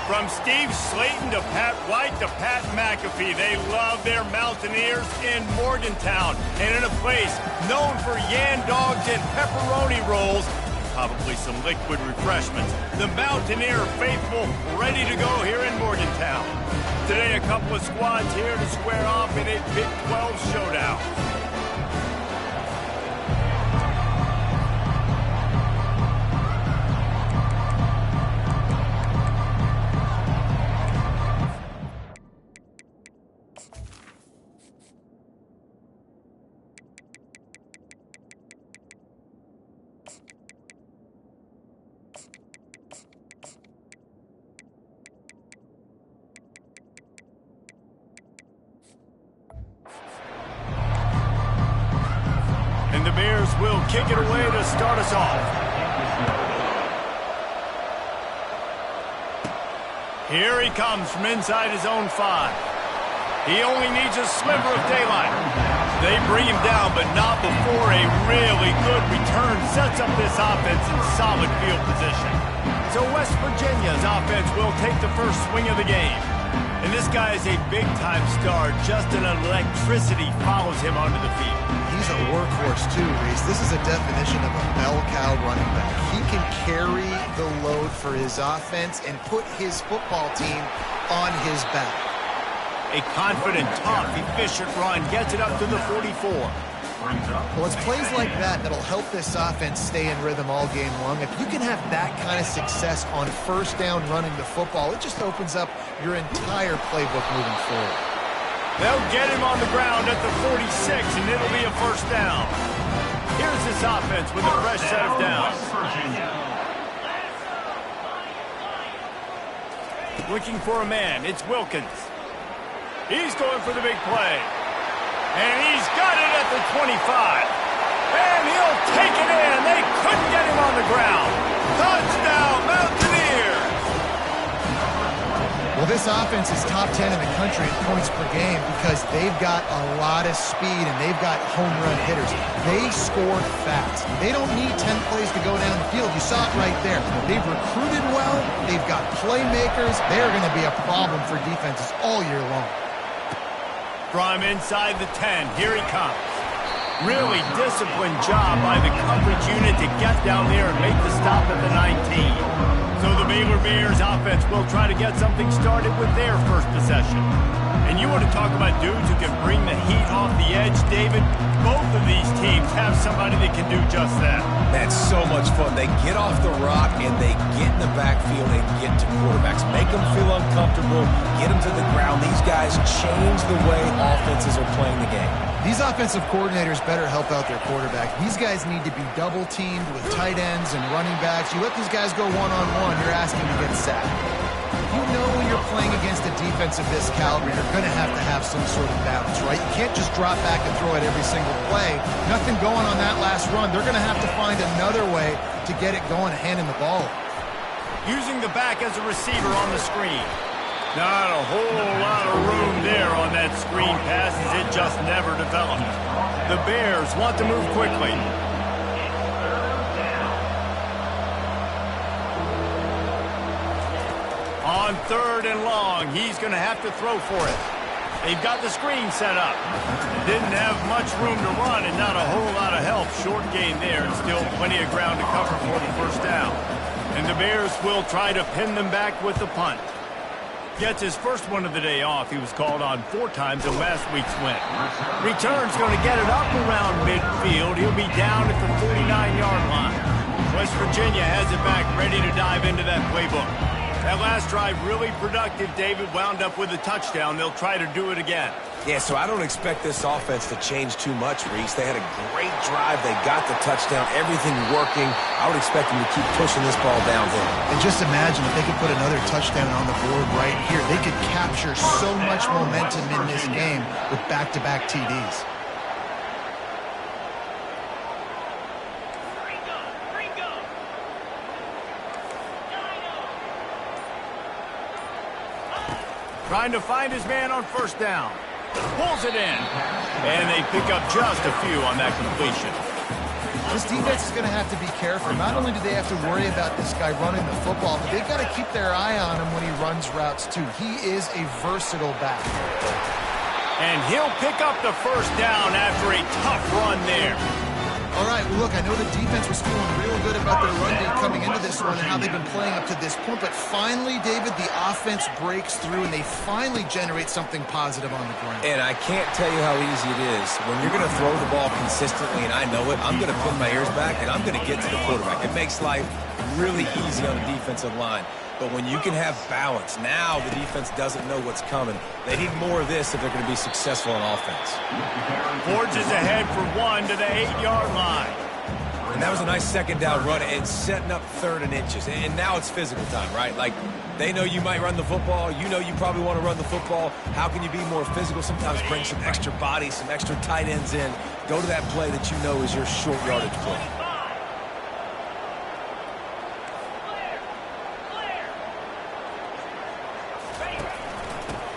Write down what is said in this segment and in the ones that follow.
From Steve Slayton to Pat White to Pat McAfee, they love their Mountaineers in Morgantown. And in a place known for Yan Dogs and pepperoni rolls, probably some liquid refreshments, the Mountaineer faithful ready to go here in Morgantown. Today, a couple of squads here to square off in a Big 12 showdown. And the Bears will kick it away to start us off. Here he comes from inside his own 5. He only needs a sliver of daylight. They bring him down, but not before a really good return sets up this offense in solid field position. So West Virginia's offense will take the first swing of the game. And this guy is a big-time star. Just an electricity follows him onto the field. He's a workhorse too, Reese. This is a definition of a bell cow running back. He can carry the load for his offense and put his football team on his back. A confident, tough, efficient run gets it up to the 44. Well, it's plays like that that'll help this offense stay in rhythm all game long. If you can have that kind of success on first down running the football, it just opens up your entire playbook moving forward. They'll get him on the ground at the 46, and it'll be a first down. Here's this offense with a fresh set of downs. Looking for a man, it's Wilkins. He's going for the big play. And he's got it at the 25. And he'll take it in. They couldn't get him on the ground. Touchdown, Mountaineers! Well, this offense is top 10 in the country in points per game because they've got a lot of speed and they've got home run hitters. They score fast. They don't need 10 plays to go down the field. You saw it right there. They've recruited well. They've got playmakers. They're going to be a problem for defenses all year long. From inside the 10, here he comes. Really disciplined job by the coverage unit to get down there and make the stop at the 19. So the Baylor Bears offense will try to get something started with their first possession. And you want to talk about dudes who can bring the heat off the edge, David? Both of these teams have somebody that can do just that. That's so much fun. They get off the rock and they get in the backfield and get to quarterbacks. Make them feel uncomfortable, get them to the ground. These guys change the way offenses are playing the game. These offensive coordinators better help out their quarterback. These guys need to be double-teamed with tight ends and running backs. You let these guys go one-on-one, you're asking to get sacked. You know when you're playing against a defense of this caliber, you're going to have some sort of balance, right? You can't just drop back and throw it every single play. Nothing going on that last run. They're going to have to find another way to get it going, handing the ball. Using the back as a receiver on the screen. Not a whole lot of room there on that screen pass as it just never developed. The Bears want to move quickly. On 3rd and long, he's going to have to throw for it. They've got the screen set up. Didn't have much room to run and not a whole lot of help. Short gain there and still plenty of ground to cover for the first down. And the Bears will try to pin them back with the punt. Gets his first one of the day off. He was called on 4 times in last week's win. Return's going to get it up around midfield. He'll be down at the 49-yard line. West Virginia has it back, ready to dive into that playbook. That last drive really productive. David wound up with a touchdown. They'll try to do it again. Yeah, so I don't expect this offense to change too much, Reese. They had a great drive. They got the touchdown, everything working. I would expect them to keep pushing this ball downhill. And just imagine if they could put another touchdown on the board right here. They could capture so much momentum in this game with back-to-back TDs. Trying to find his man on first down. Pulls it in. And they pick up just a few on that completion. This defense is going to have to be careful. Not only do they have to worry about this guy running the football, but they've got to keep their eye on him when he runs routes too. He is a versatile back. And he'll pick up the first down after a tough run there. All right, well, look, I know the defense was feeling real good about their run game coming into this one and how they've been playing up to this point, but finally, David, the offense breaks through and they finally generate something positive on the ground. And I can't tell you how easy it is. When you're going to throw the ball consistently, and I know it, I'm going to pin my ears back and I'm going to get to the quarterback. It makes life really easy on the defensive line. But when you can have balance, now the defense doesn't know what's coming. They need more of this if they're going to be successful on offense. Forges ahead for 1 to the 8-yard line. And that was a nice second down run and setting up 3rd and inches. And now it's physical time, right? Like, they know you might run the football. You know you probably want to run the football. How can you be more physical? Sometimes bring some extra bodies, some extra tight ends in. Go to that play that you know is your short yardage play.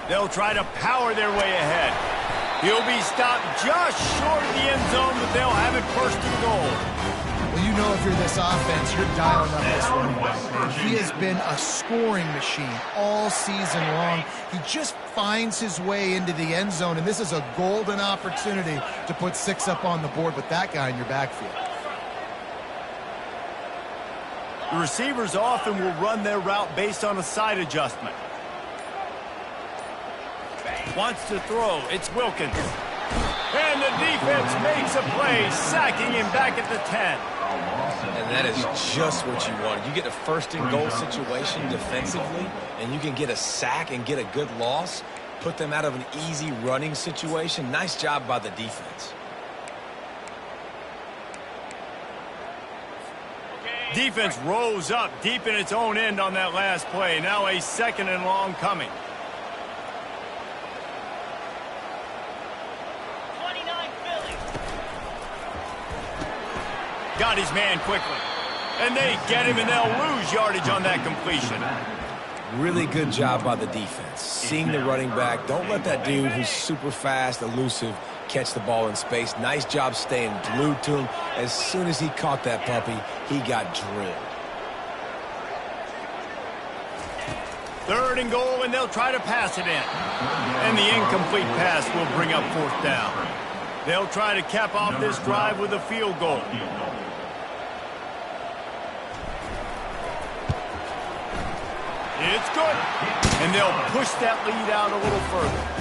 They'll try to power their way ahead. He'll be stopped just short of the end zone, but they'll have it 1st and goal. Well, you know if you're this offense, you're dialing up this running back, man. He has been a scoring machine all season long. He just finds his way into the end zone, and this is a golden opportunity to put 6 up on the board with that guy in your backfield. The receivers often will run their route based on a side adjustment. Wants to throw. It's Wilkins. And the defense makes a play, sacking him back at the 10. And that is just what you want. You get a 1st and goal situation defensively, and you can get a sack and get a good loss, put them out of an easy running situation. Nice job by the defense. Defense rose up deep in its own end on that last play. Now a 2nd and long coming. Got his man quickly. And they get him, and they'll lose yardage on that completion. Really good job by the defense. Seeing the running back. Don't let that dude who's super fast, elusive, catch the ball in space. Nice job staying glued to him. As soon as he caught that puppy, he got drilled. 3rd and goal, and they'll try to pass it in. And the incomplete pass will bring up 4th down. They'll try to cap off this drive with a field goal. It's good. And they'll push that lead out a little further.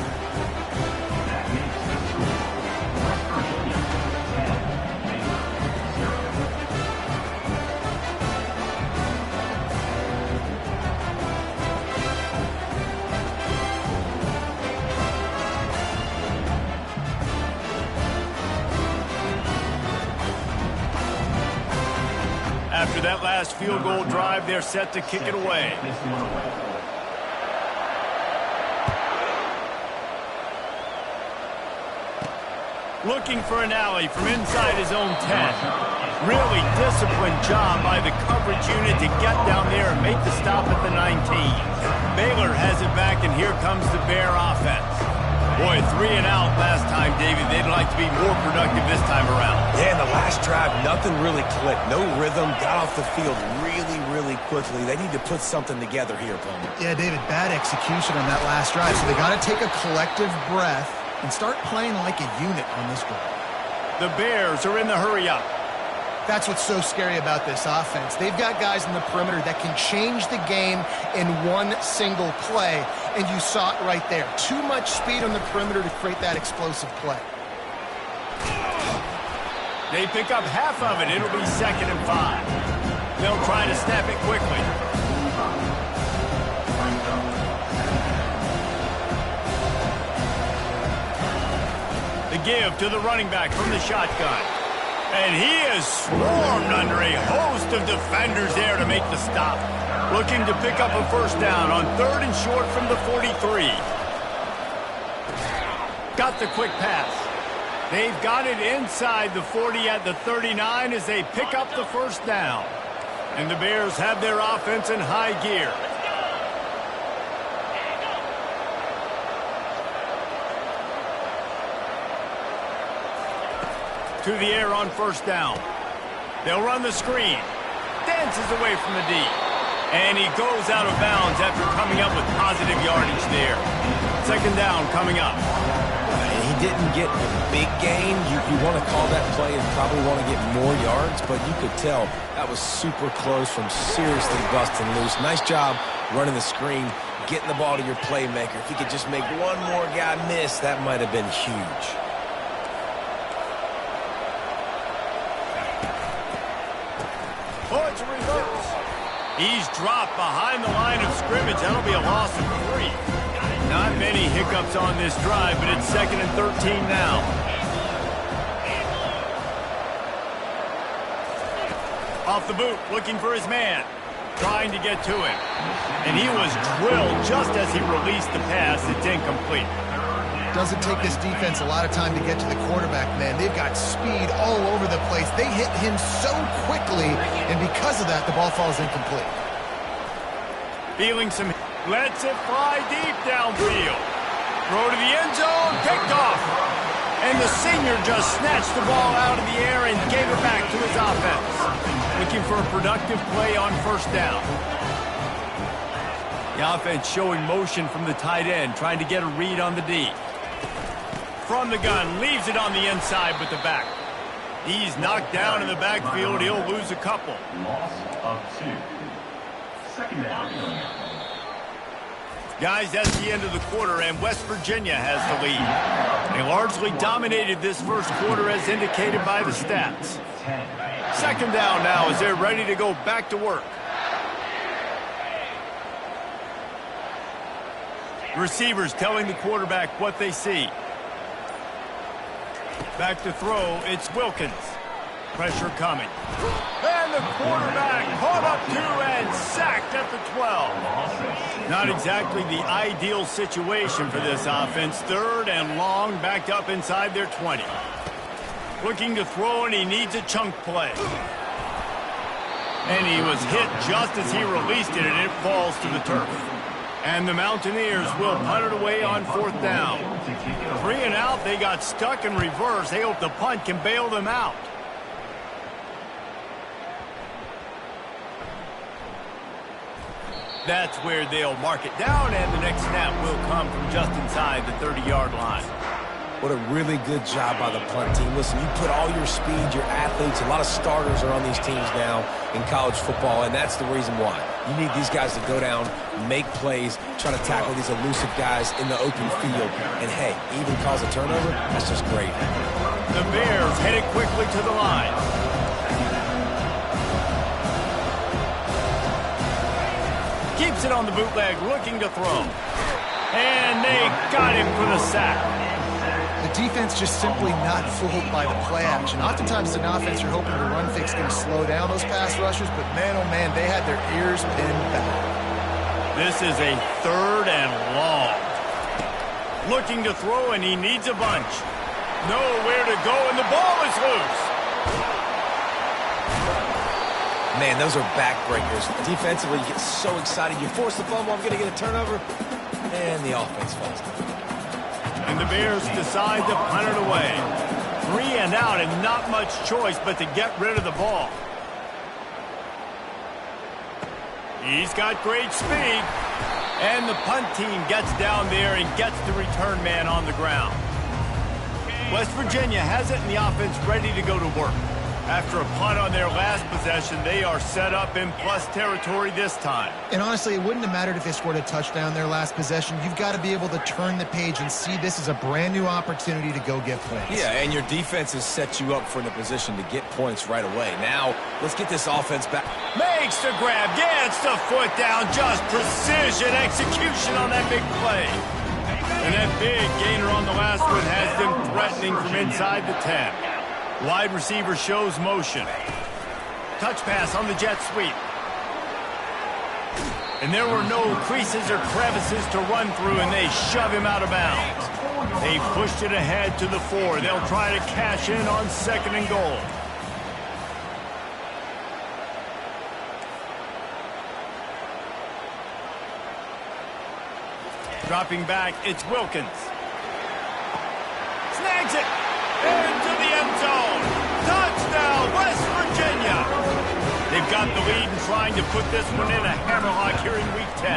After that last field goal drive, they're set to kick it away. Looking for an alley from inside his own 10. Really disciplined job by the coverage unit to get down there and make the stop at the 19. Baylor has it back, and here comes the Bear offense. Boy, 3 and out last time, David. They'd like to be more productive this time around. Yeah, in the last drive, nothing really clicked. No rhythm, got off the field really quickly. They need to put something together here, Palmer. Yeah, David, bad execution on that last drive, so they got to take a collective breath and start playing like a unit on this drive. The Bears are in the hurry-up. That's what's so scary about this offense. They've got guys in the perimeter that can change the game in one single play, and you saw it right there. Too much speed on the perimeter to create that explosive play. They pick up half of it. It'll be 2nd and 5. They'll try to snap it quickly. The give to the running back from the shotgun. And he is swarmed under a host of defenders there to make the stop. Looking to pick up a 1st down on 3rd and short from the 43. Got the quick pass. They've got it inside the 40 at the 39 as they pick up the 1st down. And the Bears have their offense in high gear. To the air on 1st down. They'll run the screen. Dances away from the D. And he goes out of bounds after coming up with positive yardage there. Second down coming up. He didn't get a big gain. You want to call that play and probably want to get more yards, but you could tell that was super close from seriously busting loose. Nice job running the screen, getting the ball to your playmaker. If he could just make one more guy miss, that might have been huge. Oh, it's a reverse. He's dropped behind the line of scrimmage. That'll be a loss of 3. Not many hiccups on this drive, but it's 2nd and 13 now. Off the boot, looking for his man. Trying to get to him. And he was drilled just as he released the pass. It's incomplete. Doesn't take this defense a lot of time to get to the quarterback, man. They've got speed all over the place. They hit him so quickly, and because of that, the ball falls incomplete. Feeling some... Lets it fly deep downfield. Throw to the end zone, picked off. And the senior just snatched the ball out of the air and gave it back to his offense. Looking for a productive play on first down. The offense showing motion from the tight end, trying to get a read on the D. From the gun, leaves it on the inside with the back. He's knocked down in the backfield. He'll lose a couple. Loss of 2. Second down. Guys, that's the end of the quarter, and West Virginia has the lead. They largely dominated this first quarter as indicated by the stats. Second down now as they're ready to go back to work. Receivers telling the quarterback what they see. Back to throw, it's Wilkins. Pressure coming. And the quarterback caught up to and sacked at the 12. Not exactly the ideal situation for this offense. 3rd and long, backed up inside their 20. Looking to throw, and he needs a chunk play. And he was hit just as he released it, and it falls to the turf. And the Mountaineers will punt it away on 4th down. 3 and out, they got stuck in reverse. They hope the punt can bail them out. That's where they'll mark it down, and the next snap will come from just inside the 30-yard line. What a really good job by the punt team. Listen, you put all your speed, your athletes, a lot of starters are on these teams now in college football, and that's the reason why. You need these guys to go down, make plays, try to tackle these elusive guys in the open field. And, hey, even cause a turnover, that's just great. The Bears headed quickly to the line. Keeps it on the bootleg, looking to throw. And they got him for the sack. The defense just simply not fooled by the play action. Oftentimes, as an offense, you're hoping the run fix going to slow down those pass rushers, but man, oh man, they had their ears pinned back. This is a 3rd and long. Looking to throw, and he needs a bunch. Nowhere to go, and the ball is loose. Man, those are backbreakers. Defensively, you get so excited. You force the fumble, I'm going to get a turnover, and the offense falls down. And the Bears decide to punt it away. 3 and out, and not much choice but to get rid of the ball. He's got great speed. And the punt team gets down there and gets the return man on the ground. West Virginia has it, and the offense ready to go to work. After a punt on their last possession, they are set up in plus territory this time. And honestly, it wouldn't have mattered if they scored a touchdown their last possession. You've got to be able to turn the page and see this as a brand new opportunity to go get points. Yeah, and your defense has set you up for a position to get points right away. Now, let's get this offense back. Makes the grab, gets the foot down, just precision execution on that big play. And that big gainer on the last one has them threatening from inside the 10. Wide receiver shows motion. Touch pass on the jet sweep. And there were no creases or crevices to run through, and they shove him out of bounds. They pushed it ahead to the 4. They'll try to cash in on 2nd and goal. Dropping back, it's Wilkins. Snags it into the end zone. Touchdown, West Virginia. got the lead and trying to put this one in a hammerlock here in Week 10.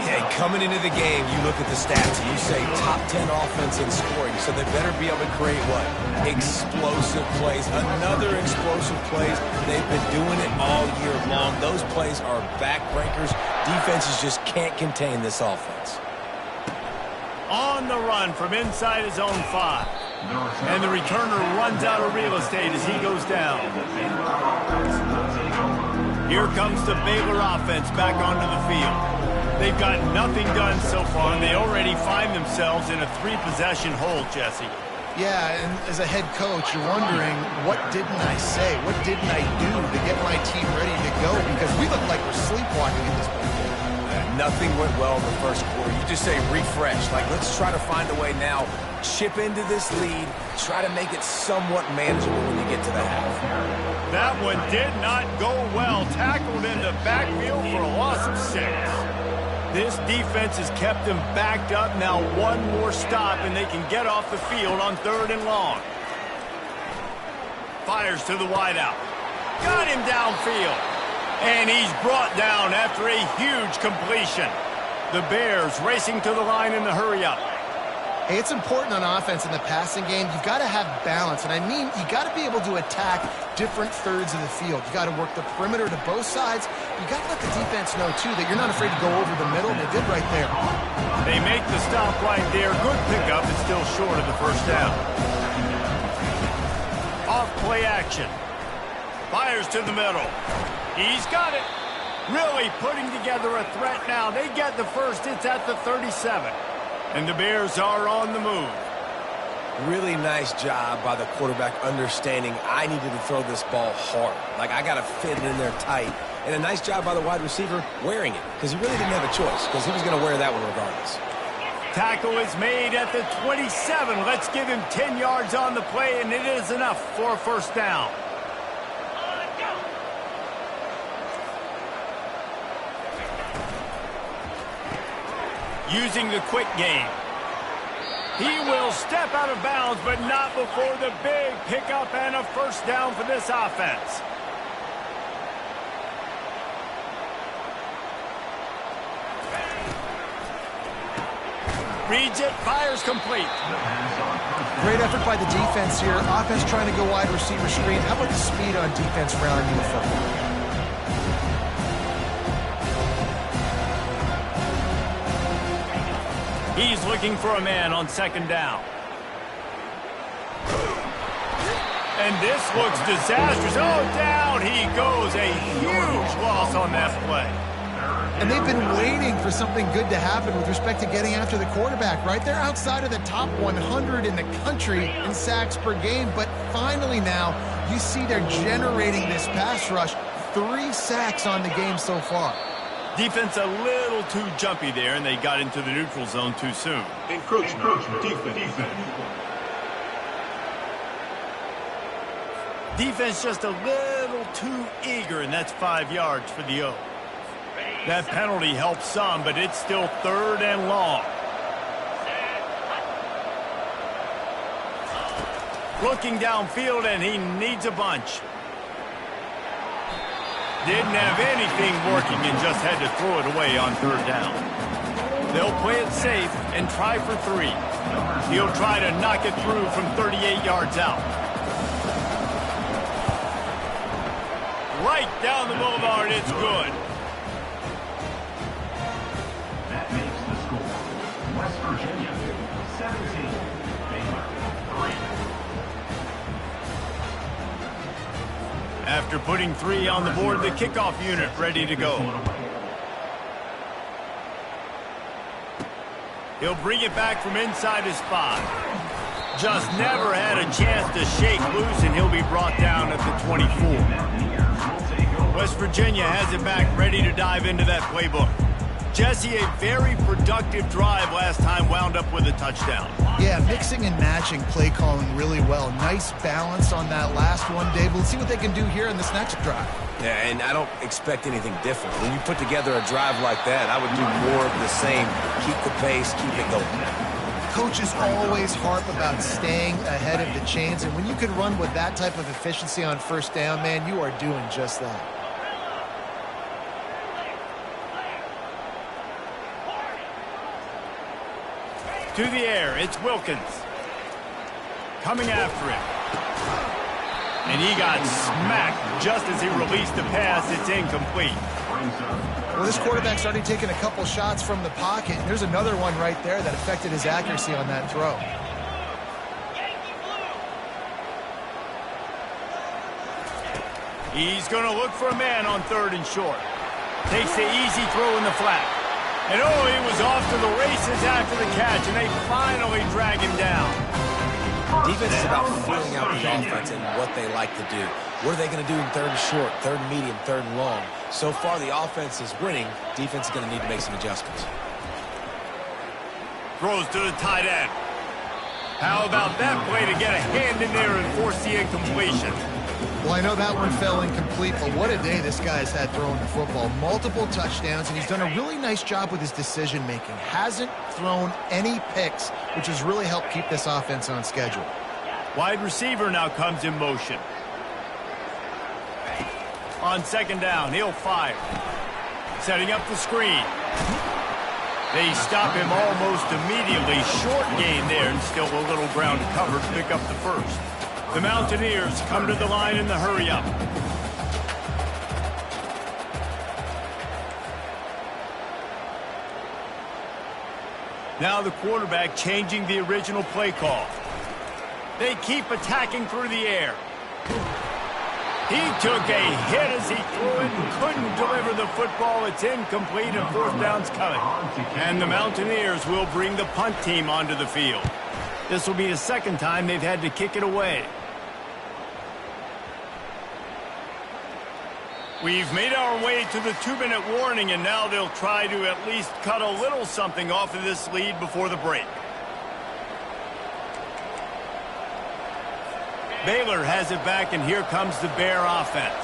Yeah, coming into the game, you look at the stats and you say top 10 offense in scoring, so they better be able to create what? Explosive plays. Another explosive plays. They've been doing it all year long. Those plays are backbreakers. Defenses just can't contain this offense. On the run from inside his own 5. And the returner runs out of real estate as he goes down. Here comes the Baylor offense back onto the field. They've got nothing done so far, and they already find themselves in a 3-possession hole, Jesse. Yeah, and as a head coach, you're wondering, what didn't I say? What didn't I do to get my team ready to go? Because we look like we're sleepwalking at this point. Nothing went well in the first quarter. You just say refresh. Like, let's try to find a way now. Chip into this lead. Try to make it somewhat manageable when you get to the half. That one did not go well. Tackled in the backfield for a loss of 6. This defense has kept them backed up. Now one more stop, and they can get off the field on 3rd and long. Fires to the wideout. Got him downfield. And he's brought down after a huge completion. The Bears racing to the line in the hurry-up. Hey, it's important on offense in the passing game. You've got to have balance. And I mean, you got to be able to attack different thirds of the field. You got to work the perimeter to both sides. You got to let the defense know, too, that you're not afraid to go over the middle. They did right there. They make the stop right there. Good pickup. It's still short of the first down. Off play action. Fires to the middle. He's got it. Really putting together a threat now. They get the first. It's at the 37. And the Bears are on the move. Really nice job by the quarterback understanding I needed to throw this ball hard. Like, I got to fit it in there tight. And a nice job by the wide receiver wearing it, because he really didn't have a choice, because he was going to wear that one regardless. Tackle is made at the 27. Let's give him 10 yards on the play, and it is enough for a first down. Using the quick game. He will step out of bounds, but not before the big pickup and a first down for this offense. Reads it, fires complete. Great effort by the defense here. Offense trying to go wide receiver screen. How about the speed on defense around uniform? He's looking for a man on 2nd down. And this looks disastrous. Oh, down he goes. A huge loss on that play. And they've been waiting for something good to happen with respect to getting after the quarterback, right? They're outside of the top 100 in the country in sacks per game, but finally now you see they're generating this pass rush. 3 sacks on the game so far. Defense a little too jumpy there, and they got into the neutral zone too soon. Encroachment defense. Defense just a little too eager, and that's 5 yards for the O. That penalty helps some, but it's still 3rd and long. Looking downfield, and he needs a bunch. Didn't have anything working and just had to throw it away on 3rd down. They'll play it safe and try for 3. He'll try to knock it through from 38 yards out. Right down the boulevard, it's good. That makes the score. West Virginia, 17. Baylor, 3. After putting 3 on the board, the kickoff unit ready to go. He'll bring it back from inside his 5. Just never had a chance to shake loose, and he'll be brought down at the 24. West Virginia has it back, ready to dive into that playbook. Jesse, a very productive drive last time, wound up with a touchdown. Yeah, mixing and matching play calling really well. Nice balance on that last one, Dave. Let's see what they can do here in this next drive. Yeah, and I don't expect anything different. When you put together a drive like that, I would do more of the same. Keep the pace, keep it going. Coaches always harp about staying ahead of the chains, and when you can run with that type of efficiency on first down, man, you are doing just that. To the air, it's Wilkins. Coming after him. And he got smacked just as he released the pass. It's incomplete. Well, this quarterback's already taken a couple shots from the pocket. There's another one right there that affected his accuracy on that throw. He's going to look for a man on 3rd and short. Takes the easy throw in the flat. And oh, he was off to the races after the catch, and they finally drag him down. Defense is about feeling out the offense and what they like to do. What are they going to do in 3rd and short, 3rd and medium, 3rd and long? So far, the offense is winning. Defense is going to need to make some adjustments. Throws to the tight end. How about that play to get a hand in there and force the incompletion? Well, I know that one fell incomplete, but what a day this guy's had throwing the football. Multiple touchdowns, and he's done a really nice job with his decision-making. Hasn't thrown any picks, which has really helped keep this offense on schedule. Wide receiver now comes in motion. On 2nd down, he'll fire. Setting up the screen. They stop him almost immediately. Short gain there, and still a little ground covered to pick up the first. The Mountaineers come to the line in the hurry-up. Now the quarterback changing the original play call. They keep attacking through the air. He took a hit as he threw it and couldn't deliver the football. It's incomplete and 4th down's coming. And the Mountaineers will bring the punt team onto the field. This will be the 2nd time they've had to kick it away. We've made our way to the 2-minute warning, and now they'll try to at least cut a little something off of this lead before the break. Baylor has it back, and here comes the Bear offense.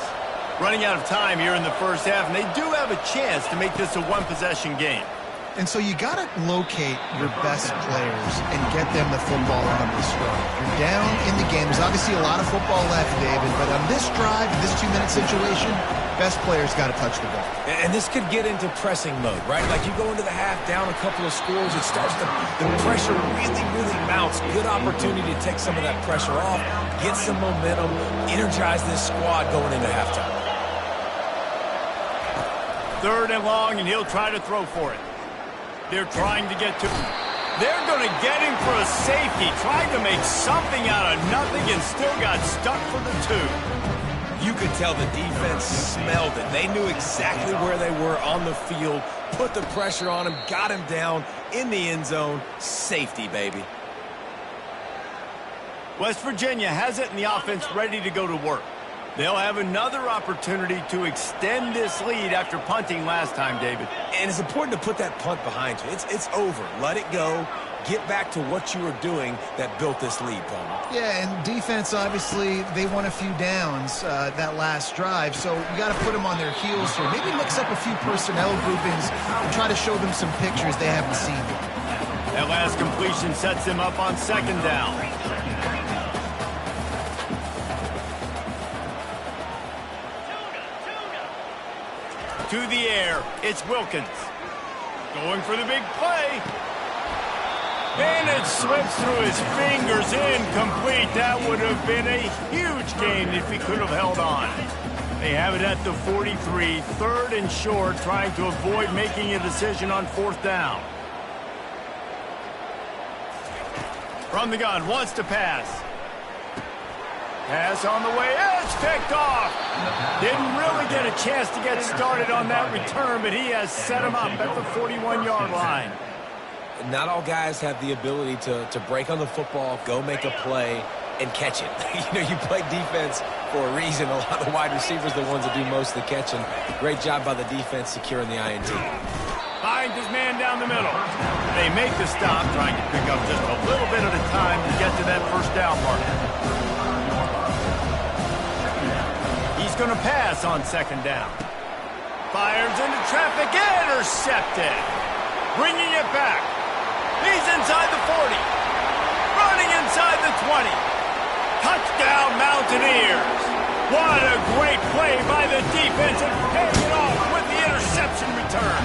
Running out of time here in the first half, and they do have a chance to make this a one-possession game. And so you got to locate your best players and get them the football on this drive. You're down in the game. There's obviously a lot of football left, David, but on this drive, this 2-minute situation, best players got to touch the ball. And this could get into pressing mode, right? Like you go into the half down a couple of scores, it starts to, the pressure really, really mounts. Good opportunity to take some of that pressure off, get some momentum, energize this squad going into halftime. 3rd and long, and he'll try to throw for it. They're trying to get to him. They're going to get him for a safety. Trying to make something out of nothing and still got stuck for the 2. You could tell the defense smelled it. They knew exactly where they were on the field, put the pressure on him, got him down in the end zone. Safety, baby. West Virginia has it, and the offense ready to go to work. They'll have another opportunity to extend this lead after punting last time, David. And it's important to put that punt behind you. It's over. Let it go. Get back to what you were doing that built this lead, Palmer. Yeah, and defense, obviously, they won a few downs that last drive, so you got to put them on their heels here. Maybe mix up a few personnel groupings and try to show them some pictures they haven't seen yet. That last completion sets them up on 2nd down. To the air, it's Wilkins. Going for the big play. And it slips through his fingers, incomplete. That would have been a huge gain if he could have held on. They have it at the 43, 3rd and short, trying to avoid making a decision on 4th down. From the gun, wants to pass. Pass on the way, it's picked off. Didn't really get a chance to get started on that return, but he has set him up at the 41-yard line. Not all guys have the ability to break on the football, go make a play, and catch it. You play defense for a reason. A lot of the wide receivers are the ones that do most of the catching. Great job by the defense securing the INT. Finds his man down the middle. They make the stop, trying to pick up just a little bit at a time to get to that 1st down mark. He's going to pass on 2nd down. Fires into traffic, intercepted. Bringing it back. He's inside the 40. Running inside the 20. Touchdown, Mountaineers. What a great play by the defense and paying it off with the interception return.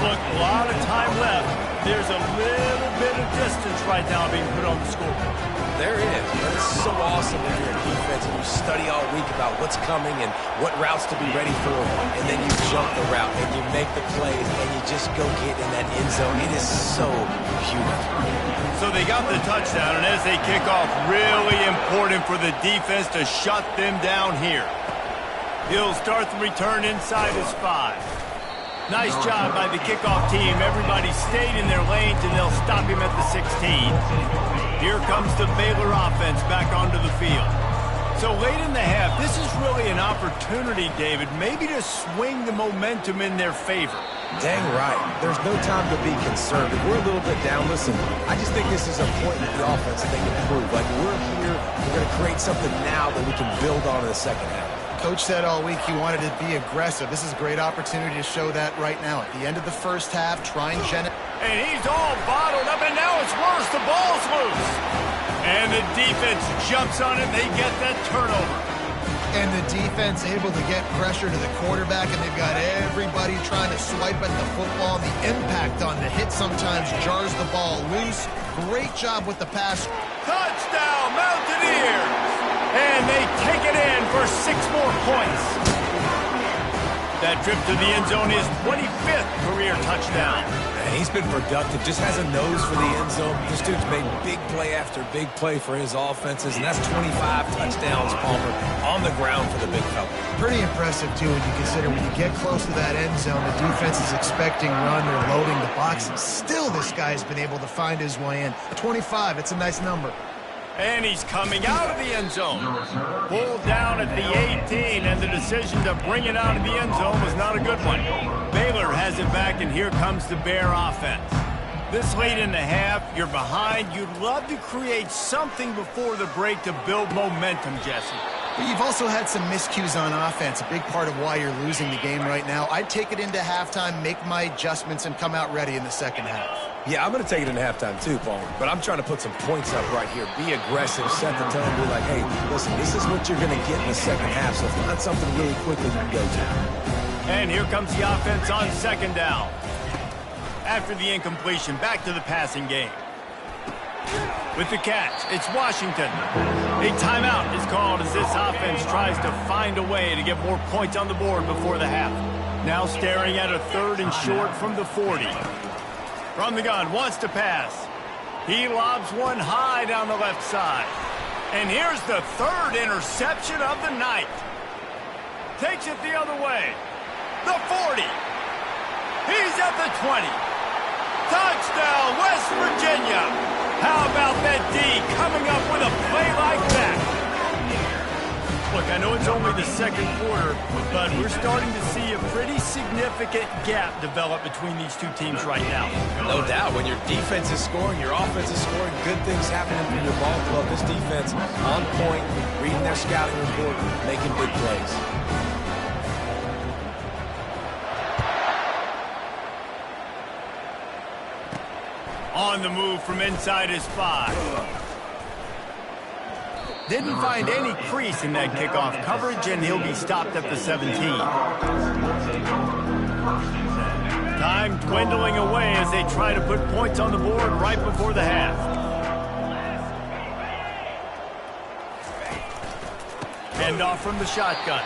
Look, a lot of time left. There's a little bit of distance right now being put on the scoreboard. There is, but it's so awesome when you're a defense and you study all week about what's coming and what routes to be ready for, and then you jump the route and you make the plays and you just go get in that end zone. It is so beautiful. So they got the touchdown, and as they kick off, really important for the defense to shut them down here. He'll start the return inside his 5. Nice job by the kickoff team. Everybody stayed in their lanes, and they'll stop him at the 16. Here comes the Baylor offense back onto the field. So late in the half, this is really an opportunity, David, maybe to swing the momentum in their favor. Dang right. There's no time to be concerned. If we're a little bit down, listen, I just think this is a point in the offense that they can prove. Like, we're here, we're going to create something now that we can build on in the second half. Coach said all week he wanted to be aggressive. This is a great opportunity to show that right now. At the end of the first half, try and generate. And he's all bottled up, and now it's worse. The ball's loose. And the defense jumps on it. They get that turnover. And the defense able to get pressure to the quarterback, and they've got everybody trying to swipe at the football. The impact on the hit sometimes jars the ball loose. Great job with the pass. Touchdown, Mountaineers! And they take it in for 6 more points. That trip to the end zone is 25th career touchdown. And he's been productive, just has a nose for the end zone. This dude's made big play after big play for his offenses, and that's 25 touchdowns, Palmer, on the ground for the big fella. Pretty impressive, too, when you consider when you get close to that end zone, the defense is expecting run or loading the box, and still this guy's been able to find his way in. 25, it's a nice number. And he's coming out of the end zone. Pulled down at the 18, and the decision to bring it out of the end zone was not a good one. Baylor has it back, and here comes the Bear offense. This late in the half, you're behind. You'd love to create something before the break to build momentum, Jesse. But you've also had some miscues on offense, a big part of why you're losing the game right now. I'd take it into halftime, make my adjustments, and come out ready in the second half. Yeah, I'm going to take it into halftime too, Paul. But I'm trying to put some points up right here. Be aggressive, set the tone, be like, hey, listen, this is what you're going to get in the second half, so find something really quickly you can go to. And here comes the offense on second down. After the incompletion, back to the passing game. With the catch, it's Washington. A timeout is called as this offense tries to find a way to get more points on the board before the half. Now staring at a 3rd and short from the 40. From the gun, wants to pass. He lobs one high down the left side. And here's the 3rd interception of the night. Takes it the other way. The 40. He's at the 20. Touchdown, West Virginia. How about that D coming up with a play like that? Look, I know it's only the second quarter, but we're starting to see a pretty significant gap develop between these two teams right now. No doubt. When your defense is scoring, your offense is scoring, good things happening for your ball club. This defense on point, reading their scouting report, making big plays. On the move from inside his 5. Didn't find any crease in that kickoff coverage, and he'll be stopped at the 17. Time dwindling away as they try to put points on the board right before the half. Handoff from the shotgun.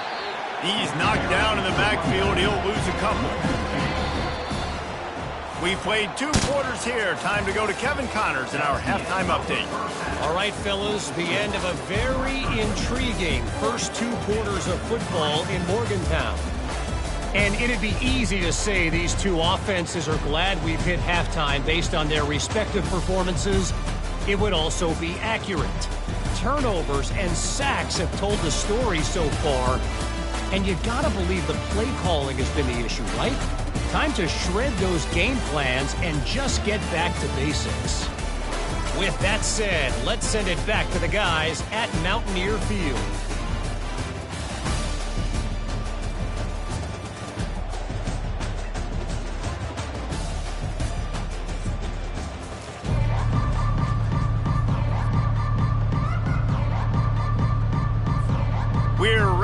He's knocked down in the backfield. He'll lose a couple. We played 2 quarters here. Time to go to Kevin Connors in our halftime update. All right, fellas, the end of a very intriguing first 2 quarters of football in Morgantown. And it'd be easy to say these 2 offenses are glad we've hit halftime based on their respective performances. It would also be accurate. Turnovers and sacks have told the story so far. And you gotta believe the play calling has been the issue, right? Time to shred those game plans and just get back to basics. With that said, let's send it back to the guys at Mountaineer Field.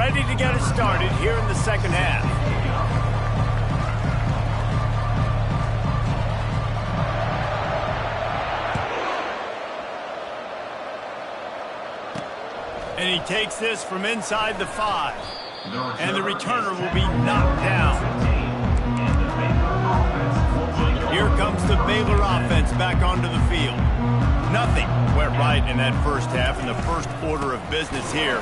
ready to get it started here in the second half. And he takes this from inside the 5. And the returner will be knocked down. Here comes the Baylor offense back onto the field. Nothing went right in that first half, in the first order of business here.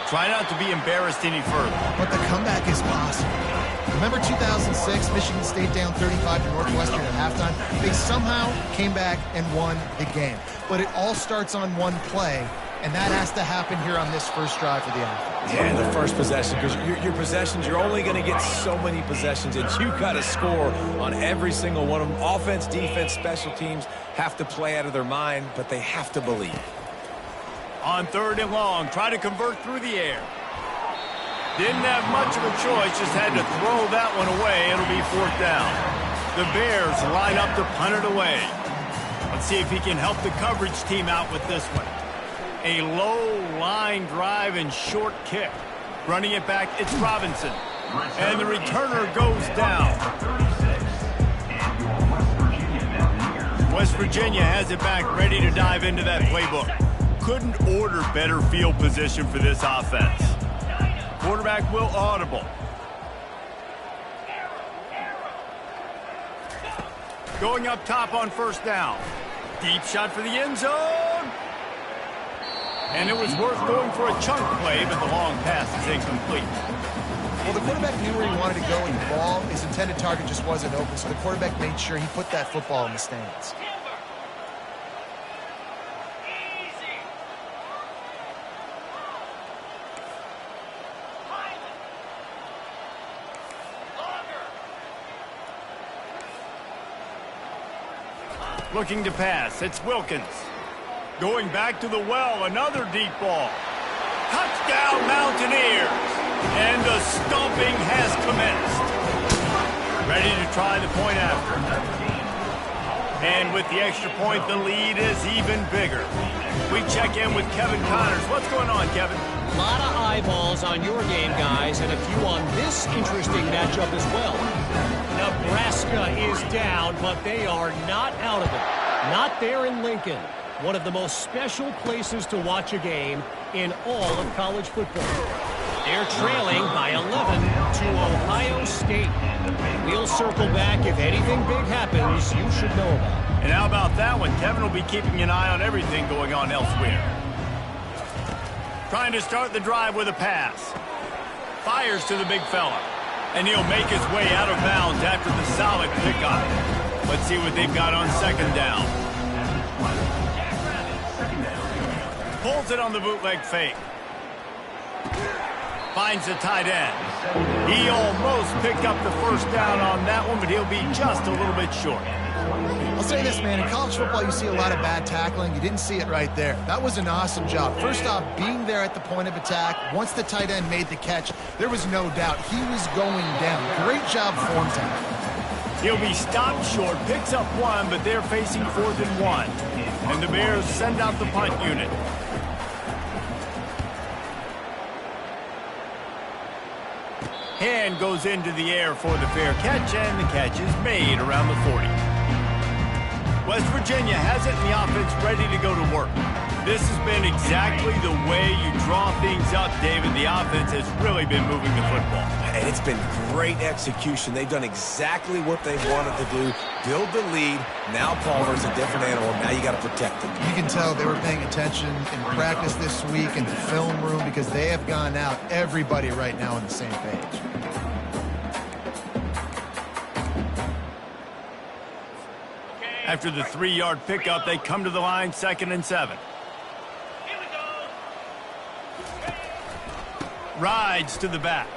Try not to be embarrassed any further. But the comeback is possible. Remember 2006, Michigan State down 35 to Northwestern at halftime? They somehow came back and won the game. But it all starts on one play, and that has to happen here on this first drive for the offense. Yeah, the first possession, because your possessions, you're only going to get so many possessions, and you got to score on every single one of them. Offense, defense, special teams have to play out of their mind, but they have to believe. On 3rd and long, try to convert through the air. Didn't have much of a choice, just had to throw that one away. It'll be 4th down. The Bears line up to punt it away. Let's see if he can help the coverage team out with this one. A low line drive and short kick. Running it back, it's Robinson. And the returner goes down. West Virginia has it back, ready to dive into that playbook. Couldn't order better field position for this offense. Quarterback will audible. Going up top on 1st down. Deep shot for the end zone. And it was worth going for a chunk play, but the long pass is incomplete. Well, the quarterback knew where he wanted to go with the ball. His intended target just wasn't open, so the quarterback made sure he put that football in the stands. Looking to pass, it's Wilkins. Going back to the well, another deep ball. Touchdown, Mountaineers! And the stomping has commenced. Ready to try the point after. And with the extra point, the lead is even bigger. We check in with Kevin Connors. What's going on, Kevin? A lot of eyeballs on your game, guys, and a few on this interesting matchup as well. Nebraska is down, but they are not out of it. Not there in Lincoln. One of the most special places to watch a game in all of college football. They're trailing by 11 to Ohio State. We'll circle back if anything big happens you should know about. And how about that one? Kevin will be keeping an eye on everything going on elsewhere. Trying to start the drive with a pass. Fires to the big fella. And he'll make his way out of bounds after the solid pickup. Let's see what they've got on 2nd down. Pulls it on the bootleg fake. Finds the tight end. He almost picked up the 1st down on that one, but he'll be just a little bit short. I'll say this, man. In college football, you see a lot of bad tackling. You didn't see it right there. That was an awesome job. First off, being there at the point of attack. Once the tight end made the catch, there was no doubt he was going down. Great job form tackle. He'll be stopped short, picks up 1, but they're facing 4th and 1. And the Bears send out the punt unit. Hand goes into the air for the fair catch, and the catch is made around the 40. West Virginia has it, and the offense ready to go to work. This has been exactly the way you draw things up, David. The offense has really been moving the football. And it's been great execution. They've done exactly what they wanted to do. Build the lead. Now Palmer's a different animal. Now you got to protect it. You can tell they were paying attention in practice this week in the film room because they have gone out, everybody right now on the same page. After the 3-yard pickup, they come to the line, 2nd and 7. Rides to the back.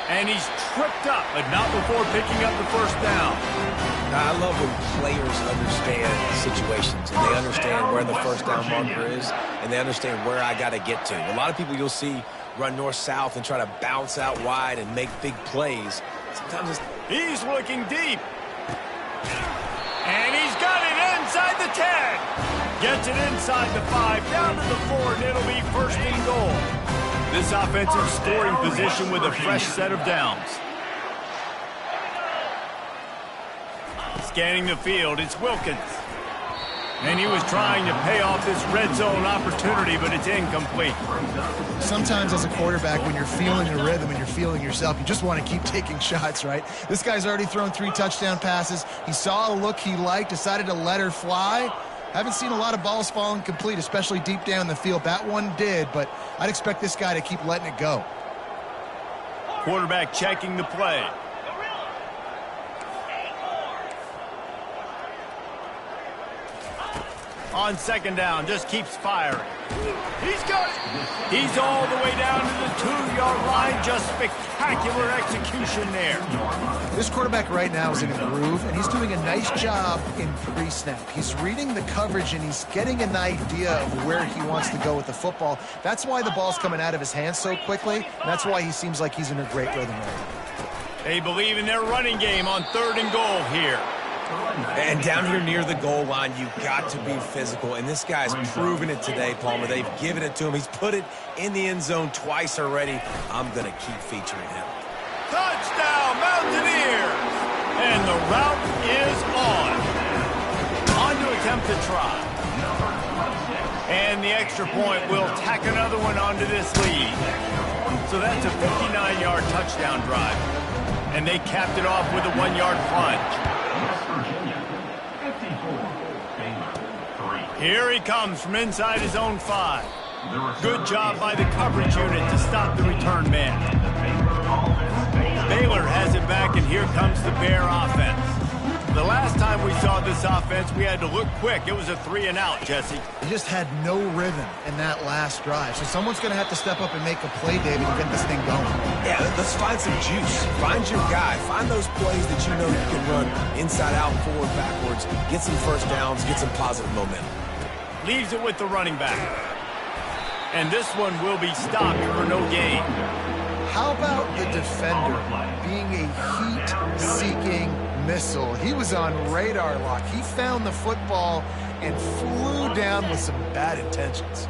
And he's tripped up, but not before picking up the 1st down. Now, I love when players understand situations, and they understand where the 1st down marker is, and they understand where I got to get to. A lot of people you'll see run north-south and try to bounce out wide and make big plays. Sometimes it's... He's looking deep. And he's got it inside the 10. Gets it inside the 5, down to the 4, and it'll be 1st and goal. This offensive scoring position with a fresh set of downs. Scanning the field, it's Wilkins. And he was trying to pay off this red zone opportunity, but it's incomplete. Sometimes as a quarterback, when you're feeling the rhythm and you're feeling yourself, you just want to keep taking shots, right? This guy's already thrown 3 touchdown passes. He saw a look he liked, decided to let her fly. Haven't seen a lot of balls falling complete, especially deep down the field. That one did, but I'd expect this guy to keep letting it go. Quarterback checking the play. On second down, just keeps firing. He's got it. He's all the way down to the 2-yard line. Just spectacular execution there. This quarterback right now is in a groove, and he's doing a nice job in pre-snap. He's reading the coverage, and he's getting an idea of where he wants to go with the football. That's why the ball's coming out of his hands so quickly, and that's why he seems like he's in a great rhythm right now. They believe in their running game on 3rd and goal here. And down here near the goal line, you've got to be physical. And this guy's proven it today, Palmer. They've given it to him. He's put it in the end zone twice already. I'm going to keep featuring him. Touchdown, Mountaineers! And the route is on. On to attempt to try. And the extra point will tack another one onto this lead. So that's a 59-yard touchdown drive. And they capped it off with a 1-yard plunge. West Virginia, 54. Baylor, 3. Here he comes from inside his own 5. Good job by the coverage unit to stop the return man. Baylor has it back, and here comes the Bear offense. The last time we saw this offense, we had to look quick. It was a 3-and-out, Jesse. He just had no rhythm in that last drive. So someone's going to have to step up and make a play, David, to get this thing going. Yeah, let's find some juice. Find your guy. Find those plays that you know you can run inside out, forward, backwards. Get some first downs. Get some positive momentum. Leaves it with the running back. And this one will be stopped for no gain. How about the defender being a heat-seeking missile? He was on radar lock. He found the football and flew down with some bad intentions.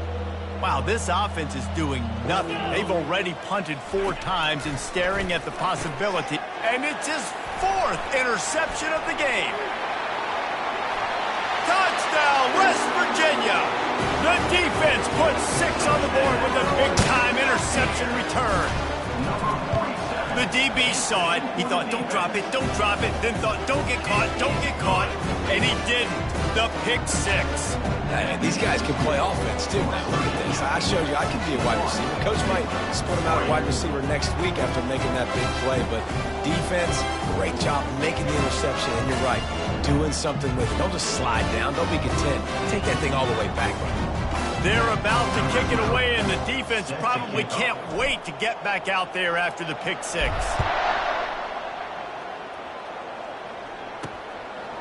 Wow, this offense is doing nothing. They've already punted 4 times and staring at the possibility. And it's his 4th interception of the game. Touchdown, West Virginia! The defense puts 6 on the board with a big-time interception return. The DB saw it. He thought, don't drop it, don't drop it. Then thought, don't get caught, don't get caught. And he didn't. The pick 6. Hey, these guys can play offense, too, now. Look at this. I showed you I can be a wide receiver. Coach might split him out at wide receiver next week after making that big play. But defense, great job making the interception. And you're right, doing something with it. Don't just slide down. Don't be content. Take that thing all the way back. They're about to kick it away, and the defense probably can't wait to get back out there after the pick 6.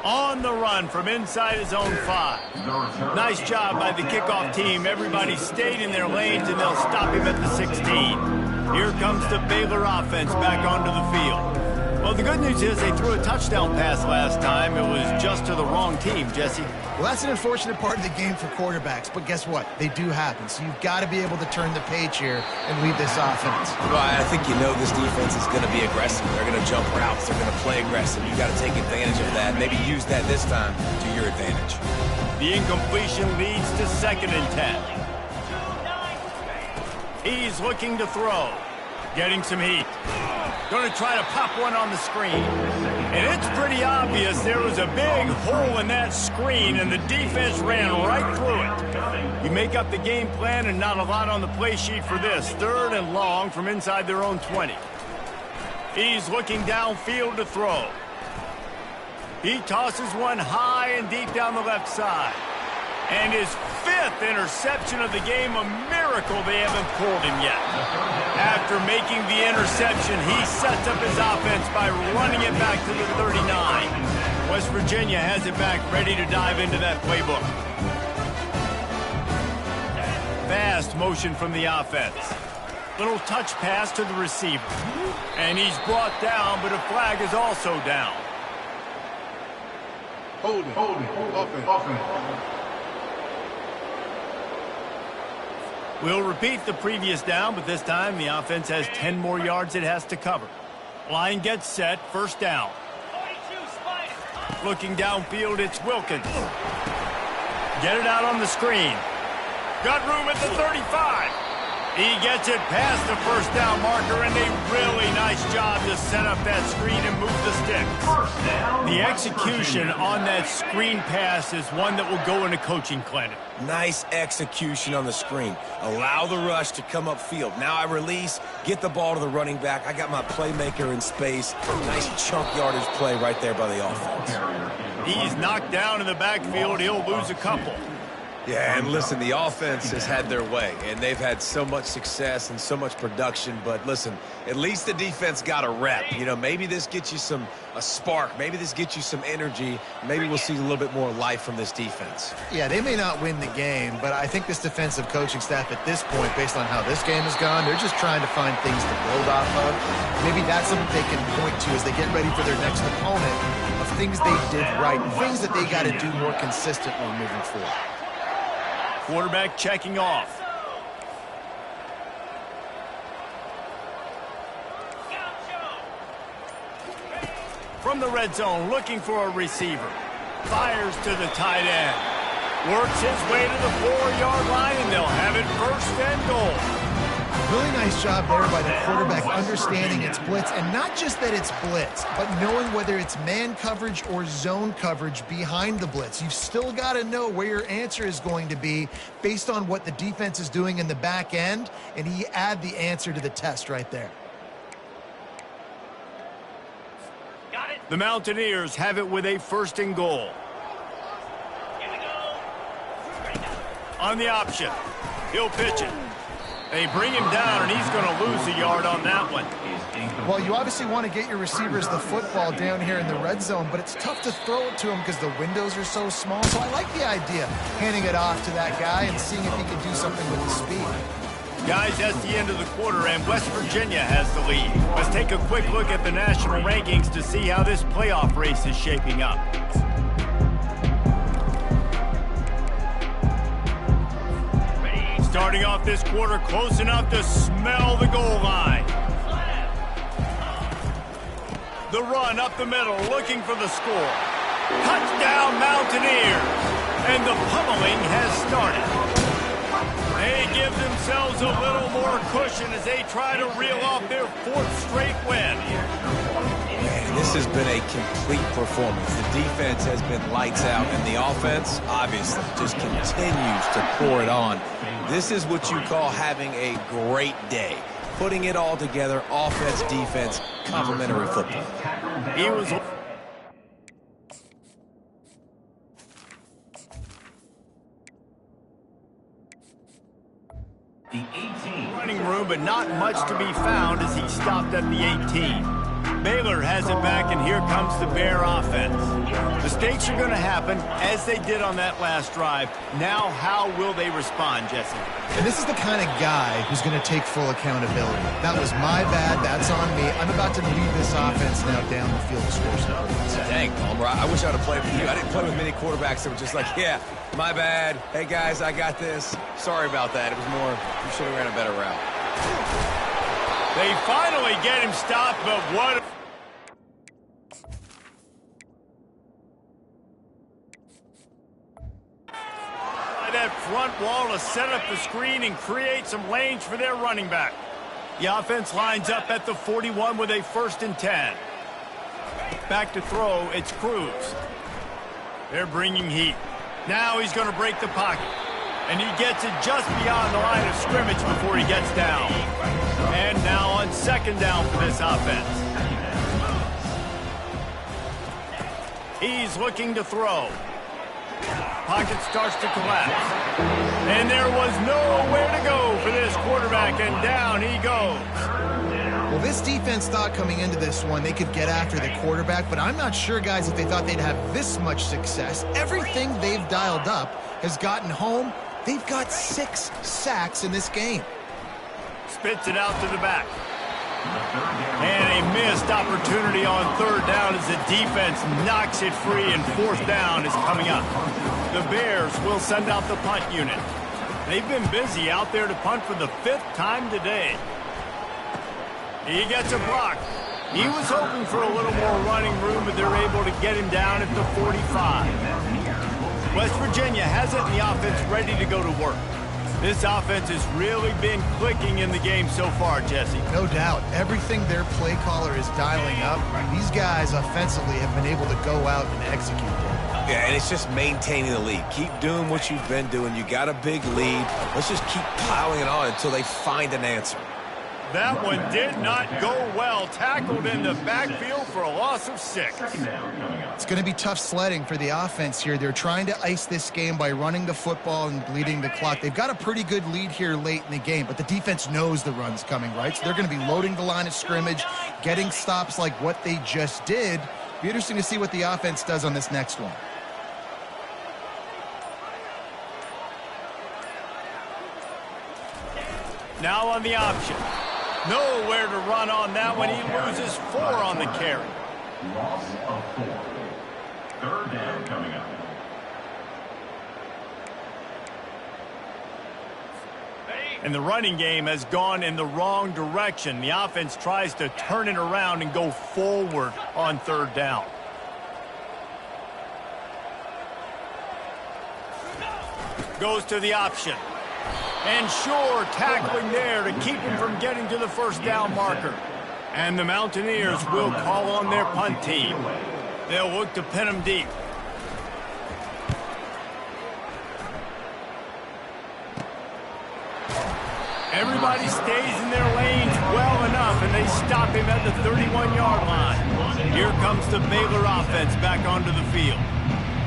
On the run from inside his own 5. Nice job by the kickoff team. Everybody stayed in their lanes, and they'll stop him at the 16. Here comes the Baylor offense back onto the field. Well, the good news is they threw a touchdown pass last time. It was just to the wrong team, Jesse. Well, that's an unfortunate part of the game for quarterbacks, but guess what? They do happen. So you've got to be able to turn the page here and lead this offense. Well, I think you know this defense is going to be aggressive. They're going to jump routes. They're going to play aggressive. You've got to take advantage of that. Maybe use that this time to your advantage. The incompletion leads to 2nd and 10. He's looking to throw. Getting some heat. Going to try to pop one on the screen. And it's pretty obvious there was a big hole in that screen, and the defense ran right through it. You make up the game plan, and not a lot on the play sheet for this. 3rd and long from inside their own 20. He's looking downfield to throw. He tosses one high and deep down the left side. And his 5th interception of the game, a miracle they haven't pulled him yet. After making the interception, he sets up his offense by running it back to the 39. West Virginia has it back, ready to dive into that playbook. Fast motion from the offense. Little touch pass to the receiver. And he's brought down, but a flag is also down. Holding, offense. We'll repeat the previous down, but this time the offense has 10 more yards it has to cover. Line gets set, first down. Looking downfield, it's Wilkins. Get it out on the screen. Got room at the 35. He gets it past the first down marker, and a really nice job to set up that screen and move the sticks. The execution on that screen pass is one that will go in a coaching clinic. Nice execution on the screen. Allow the rush to come upfield. Now I release, get the ball to the running back. I got my playmaker in space. Nice chunk yardage play right there by the offense. He's knocked down in the backfield. He'll lose a couple. Yeah, and listen, the offense has had their way, and they've had so much success and so much production. But listen, at least the defense got a rep. You know, maybe this gets you a spark. Maybe this gets you some energy. Maybe we'll see a little bit more life from this defense. Yeah, they may not win the game, but I think this defensive coaching staff at this point, based on how this game has gone, they're just trying to find things to build off of. Maybe that's something they can point to as they get ready for their next opponent of things they did right, things that they got to do more consistently moving forward. Quarterback checking off. From the red zone, looking for a receiver. Fires to the tight end. Works his way to the 4-yard line, and they'll have it first and goal. Really nice job there by the quarterback understanding it's blitz, and not just that it's blitz, but knowing whether it's man coverage or zone coverage behind the blitz. You've still got to know where your answer is going to be based on what the defense is doing in the back end, and he add the answer to the test right there. Got it. The Mountaineers have it with a first and goal. Here we go. On the option, he'll pitch it. They bring him down, and he's going to lose a yard on that one. Well, you obviously want to get your receivers the football down here in the red zone, but it's tough to throw it to him because the windows are so small. So I like the idea, handing it off to that guy and seeing if he can do something with the speed. Guys, that's the end of the quarter, and West Virginia has the lead. Let's take a quick look at the national rankings to see how this playoff race is shaping up. Starting off this quarter close enough to smell the goal line. The run up the middle, looking for the score. Touchdown Mountaineers! And the pummeling has started. They give themselves a little more cushion as they try to reel off their 4th straight win. Man, this has been a complete performance. The defense has been lights out, and the offense, obviously, just continues to pour it on. This is what you call having a great day. Putting it all together, offense, defense, complementary football. He was The 18. running room, but not much to be found as he stopped at the 18. Baylor has it back, and here comes the Bear offense. Mistakes are going to happen, as they did on that last drive. Now, how will they respond, Jesse? And this is the kind of guy who's going to take full accountability. That was my bad. That's on me. I'm about to lead this offense now down the field to score some points. Dang, Palmer, I wish I would have played with you. I didn't play with many quarterbacks that were just like, yeah, my bad. Hey, guys, I got this. Sorry about that. It was more, you should have ran a better route. They finally get him stopped, but what... that front wall to set up the screen and create some lanes for their running back. The offense lines up at the 41 with a 1st and 10. Back to throw, it's Cruz. They're bringing heat. Now he's going to break the pocket. And he gets it just beyond the line of scrimmage before he gets down. And now on 2nd down for this offense. He's looking to throw. Pocket starts to collapse. And there was nowhere to go for this quarterback, and down he goes. Well, this defense thought coming into this one they could get after the quarterback, but I'm not sure, guys, if they thought they'd have this much success. Everything they've dialed up has gotten home. They've got 6 sacks in this game. Spits it out to the back. And a missed opportunity on 3rd down as the defense knocks it free, and 4th down is coming up. The Bears will send out the punt unit. They've been busy out there to punt for the 5th time today. He gets a block. He was hoping for a little more running room, but they're able to get him down at the 45. West Virginia has it in the offense ready to go to work. This offense has really been clicking in the game so far, Jesse. No doubt. Everything their play caller is dialing up, these guys offensively have been able to go out and execute it. Yeah, and it's just maintaining the lead. Keep doing what you've been doing. You got a big lead. Let's just keep piling it on until they find an answer. That one did not go well. Tackled in the backfield for a loss of 6. It's going to be tough sledding for the offense here. They're trying to ice this game by running the football and bleeding the clock. They've got a pretty good lead here late in the game, but the defense knows the run's coming, right? So they're going to be loading the line of scrimmage, getting stops like what they just did. Be interesting to see what the offense does on this next one. Now on the option. Nowhere to run on that one. He loses 4 on the carry. Loss of 4. 3rd down coming up. And the running game has gone in the wrong direction. The offense tries to turn it around and go forward on 3rd down. Goes to the option. And sure, tackling there to keep him from getting to the 1st down marker. And the Mountaineers will call on their punt team. They'll look to pin him deep. Everybody stays in their lanes well enough, and they stop him at the 31-yard line. Here comes the Baylor offense back onto the field.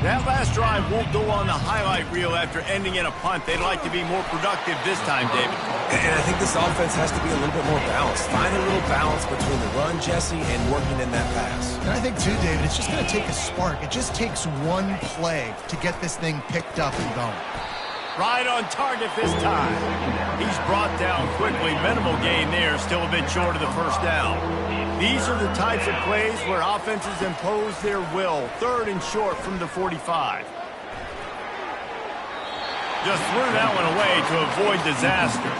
That last drive won't go on the highlight reel after ending in a punt. They'd like to be more productive this time, David. And I think this offense has to be a little bit more balanced. Find a little balance between the run, Jesse, and working in that pass. And I think, too, David, it's just going to take a spark. It just takes one play to get this thing picked up and going. Right on target this time. He's brought down quickly. Minimal gain there, still a bit short of the 1st down. These are the types of plays where offenses impose their will. 3rd and short from the 45. Just threw that one away to avoid disaster.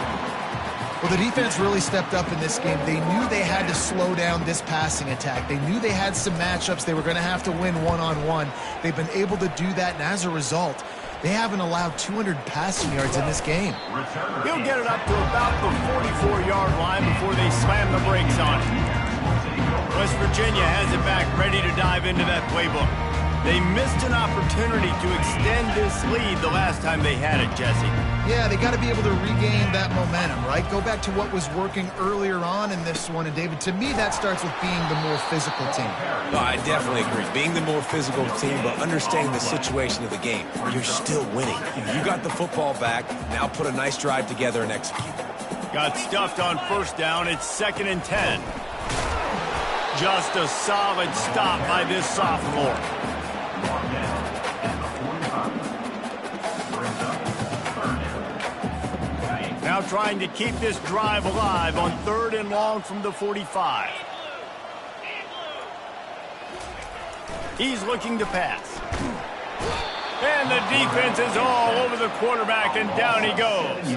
Well, the defense really stepped up in this game. They knew they had to slow down this passing attack. They knew they had some matchups they were going to have to win one-on-one. They've been able to do that, and as a result, they haven't allowed 200 passing yards in this game. He'll get it up to about the 44-yard line before they slam the brakes on it. West Virginia has it back, ready to dive into that playbook. They missed an opportunity to extend this lead the last time they had it, Jesse. Yeah, they got to be able to regain that momentum, right? Go back to what was working earlier on in this one. And, David, to me, that starts with being the more physical team. No, I definitely agree. Being the more physical team, but understanding the situation of the game. You're still winning. You got the football back. Now put a nice drive together and execute. Got stuffed on 1st down. It's 2nd and 10. Just a solid stop by this sophomore. Now trying to keep this drive alive on 3rd and long from the 45. He's looking to pass. And the defense is all over the quarterback, and down he goes.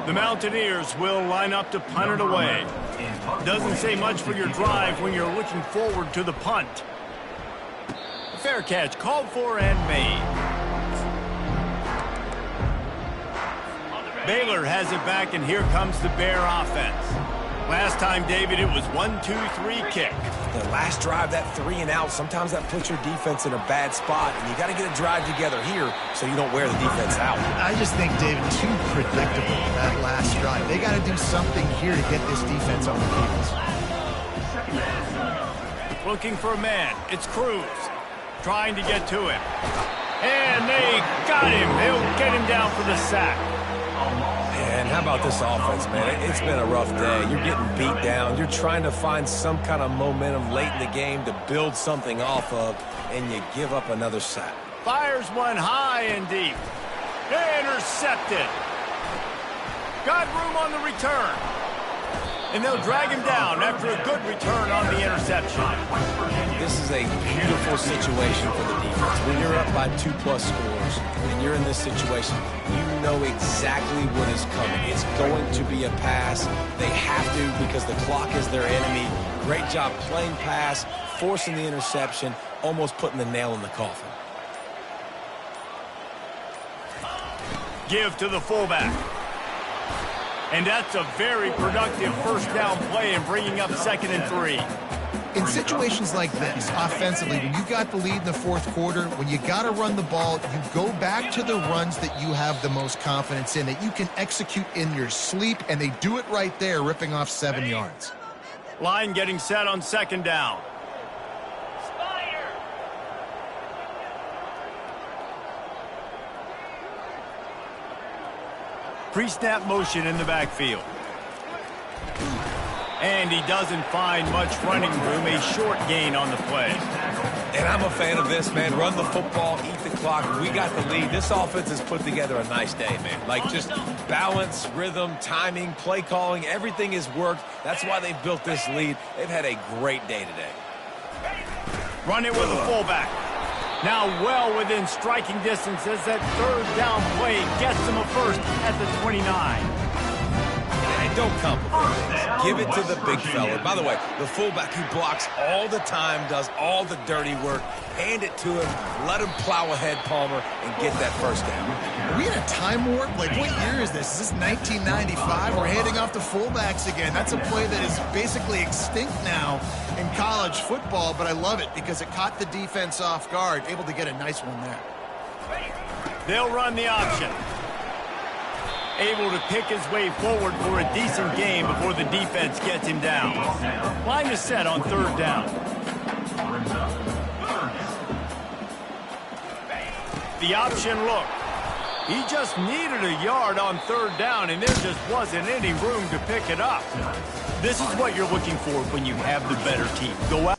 The Mountaineers will line up to punt it away. Doesn't say much for your drive when you're looking forward to the punt. Fair catch called for and made. Baylor has it back, and here comes the Bear offense. Last time, David, it was 1-2-3 kick. The last drive, that 3 and out, sometimes that puts your defense in a bad spot, and you got to get a drive together here so you don't wear the defense out. I just think, David, too predictable, that last drive. They got to do something here to get this defense on the heels. Looking for a man. It's Cruz. Trying to get to him. And they got him. They'll get him down for the sack. And how about this offense, man? It's been a rough day. You're getting beat down. You're trying to find some kind of momentum late in the game to build something off of, and you give up another sack. Fires one high and deep. Intercepted. Got room on the return. And they'll drag him down after a good return on the interception. This is a beautiful situation for the defense. When you're up by 2+ scores and you're in this situation, you know exactly what is coming. It's going to be a pass. They have to because the clock is their enemy. Great job playing pass, forcing the interception, almost putting the nail in the coffin. Give to the fullback. And that's a very productive first down play in bringing up 2nd and 3. In situations like this, offensively, when you got the lead in the fourth quarter, when you got to run the ball, you go back to the runs that you have the most confidence in, that you can execute in your sleep, and they do it right there, ripping off 7 yards. Line getting set on 2nd down. Pre-snap motion in the backfield. And he doesn't find much running room, a short gain on the play. And I'm a fan of this, man. Run the football, eat the clock. We got the lead. This offense has put together a nice day, man. Like just balance, rhythm, timing, play calling, everything has worked. That's why they've built this lead. They've had a great day today. Run it with the fullback. Now well within striking distance as that 3rd down play gets him a first at the 29. And don't complicate things. Give it to the big fella. By the way, the fullback who blocks all the time, does all the dirty work. Hand it to him. Let him plow ahead, Palmer, and get that first down. Are we in a time warp? Like, what year is this? Is this 1995? We're handing off to fullbacks again. That's a play that is basically extinct now in college football, but I love it because it caught the defense off guard, able to get a nice one there. They'll run the option. Able to pick his way forward for a decent game before the defense gets him down. Line is set on 3rd down. The option look. He just needed a yard on 3rd down, and there just wasn't any room to pick it up. This is what you're looking for when you have the better team. Go out.